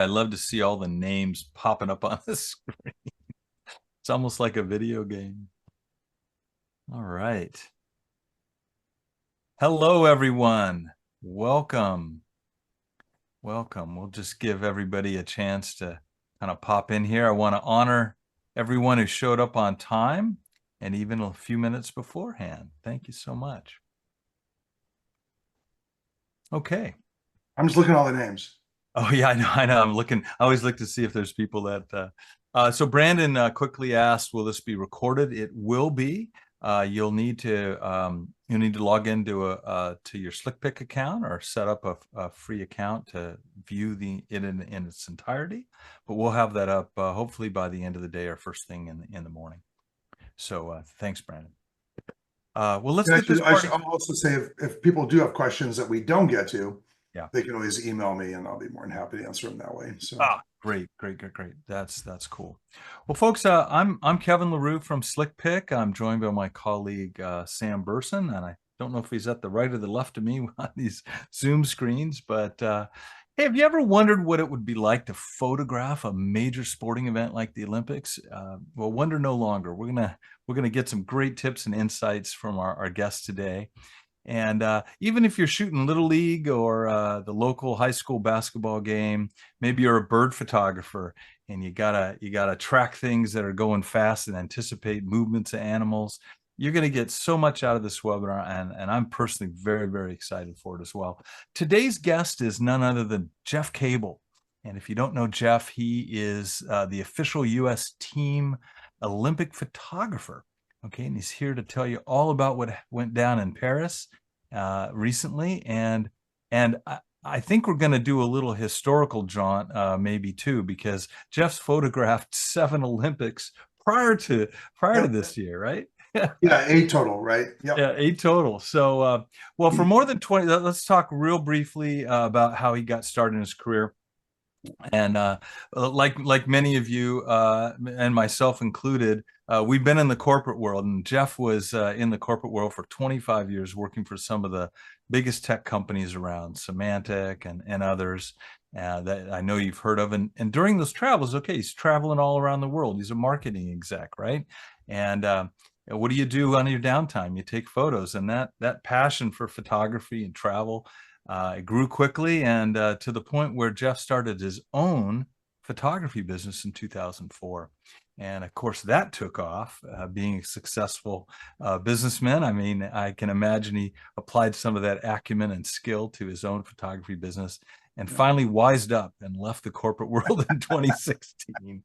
I love to see all the names popping up on the screen. It's almost like a video game. All right. Hello, everyone. Welcome. Welcome. We'll just give everybody a chance to kind of pop in here. I want to honor everyone who showed up on time and even a few minutes beforehand. Thank you so much. Okay. I'm just looking at all the names. Oh yeah, I know. I'm looking. I always look to see if there's people that. So Brandon quickly asked, "Will this be recorded?" It will be. You'll need to log into to your SlickPick account or set up a free account to view it in its entirety. But we'll have that up hopefully by the end of the day or first thing in the morning. So thanks, Brandon. Well, let's get this party. I'll also say if people do have questions that we don't get to, Yeah. they can always email me and I'll be more than happy to answer them that way. So Great. That's cool. Well, folks, I'm Kevin LaRue from SlickPick. I'm joined by my colleague Sam Burson, and I don't know if he's at the right or the left of me on these Zoom screens, but hey, have you ever wondered what it would be like to photograph a major sporting event like the Olympics? Well, wonder no longer. We're gonna get some great tips and insights from our guests today. And even if you're shooting Little League or the local high school basketball game, maybe you're a bird photographer and you gotta track things that are going fast and anticipate movements of animals. You're going to get so much out of this webinar, and I'm personally very, very excited for it as well. Today's guest is none other than Jeff Cable. And if you don't know Jeff, he is the official U.S. team Olympic photographer. Okay, and he's here to tell you all about what went down in Paris recently, and I think we're going to do a little historical jaunt, maybe too, because Jeff's photographed 7 Olympics prior to this year, right? yeah, 8 total, right? Yep. Yeah, 8 total. So, well, for more than 20, let's talk real briefly about how he got started in his career. And like many of you and myself included, we've been in the corporate world, and Jeff was in the corporate world for 25 years, working for some of the biggest tech companies around, Symantec and others that I know you've heard of. And during those travels, okay, he's traveling all around the world. He's a marketing exec, right? And what do you do on your downtime? You take photos, and that passion for photography and travel it grew quickly, and to the point where Jeff started his own photography business in 2004. And of course, that took off, being a successful businessman. I mean, I can imagine he applied some of that acumen and skill to his own photography business and finally wised up and left the corporate world in 2016.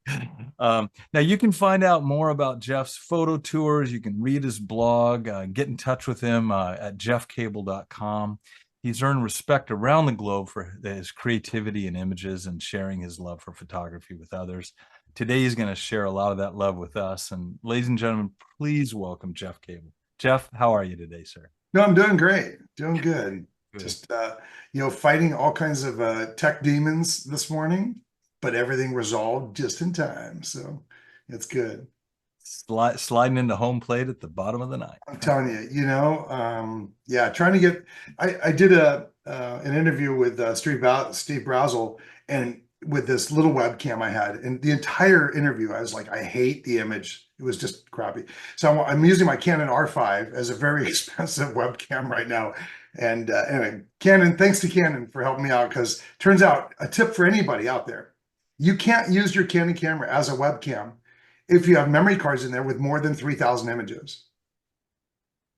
Now, you can find out more about Jeff's photo tours. You can read his blog, get in touch with him at jeffcable.com. He's earned respect around the globe for his creativity and images and sharing his love for photography with others. Today, he's going to share a lot of that love with us. And ladies and gentlemen, please welcome Jeff Cable. Jeff, how are you today, sir? No, I'm doing great. Doing good. Good. Just fighting all kinds of tech demons this morning, but everything resolved just in time. So it's good. Sliding into home plate at the bottom of the ninth. I'm telling you, yeah, trying to get. I did an interview with Steve Brazel, and with this little webcam I had, and the entire interview, I was like, I hate the image. It was just crappy. So I'm using my Canon R5 as a very expensive webcam right now. And anyway, Canon, thanks to Canon for helping me out, because turns out a tip for anybody out there: you can't use your Canon camera as a webcam if you have memory cards in there with more than 3,000 images.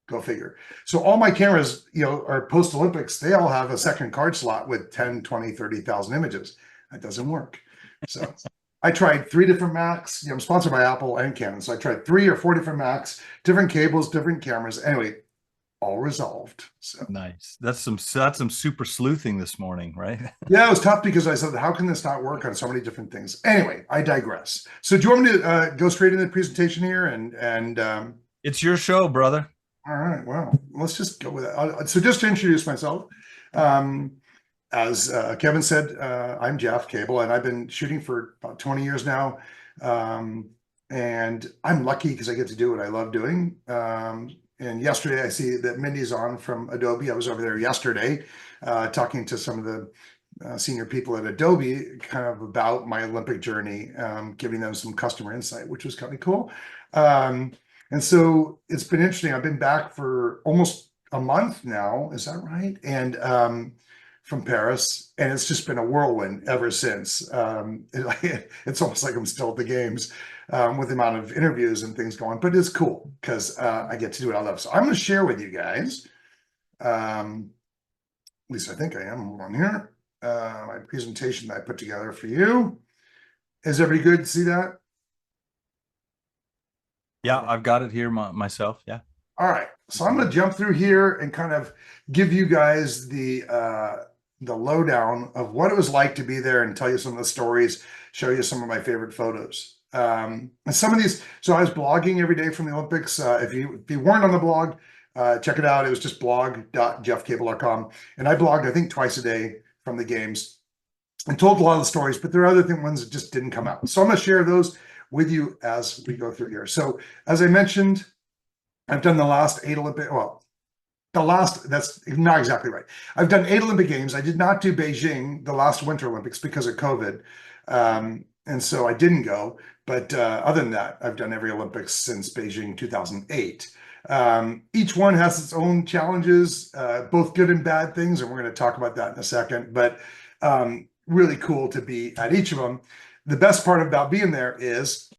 Go figure. So all my cameras, are post-Olympics. They all have a second card slot with 10, 20, 30,000 images. That doesn't work. So I tried 3 different Macs. I'm sponsored by Apple and Canon. So I tried 3 or 4 different Macs, different cables, different cameras. Anyway, all resolved. So nice. That's some super sleuthing this morning, right? Yeah, it was tough because I said, how can this not work on so many different things? Anyway, I digress. So do you want me to go straight into the presentation here? And it's your show, brother. All right. Well, let's just go with it. So just to introduce myself, as Kevin said, I'm Jeff Cable, and I've been shooting for about 20 years now. And I'm lucky because I get to do what I love doing. And yesterday, I see that Mindy's on from Adobe. I was over there yesterday talking to some of senior people at Adobe kind of about my Olympic journey, giving them some customer insight, which was kind of cool. And so it's been interesting. I've been back for almost a month now. Is that right? And from Paris, and it's just been a whirlwind ever since. It's almost like I'm still at the games with the amount of interviews and things going, but it's cool because I get to do what I love. So I'm going to share with you guys. At least I think I am. Hold on here. My presentation that I put together for you. Is everybody good to see that? Yeah, I've got it here myself. Yeah. All right. So I'm going to jump through here and kind of give you guys the lowdown of what it was like to be there and tell you some of the stories, show you some of my favorite photos. And some of these, so I was blogging every day from the Olympics. If you weren't on the blog, check it out. It was just blog.jeffcable.com. And I blogged, I think, twice a day from the games and told a lot of the stories, but there are other ones that just didn't come out. So I'm going to share those with you as we go through here. So as I mentioned, I've done the last 8 Olympic, well, that's not exactly right. I've done 8 Olympic Games. I did not do Beijing, the last Winter Olympics, because of COVID. And so I didn't go. But other than that, I've done every Olympics since Beijing 2008. Each one has its own challenges, both good and bad things. And we're going to talk about that in a second. But really cool to be at each of them. The best part about being there is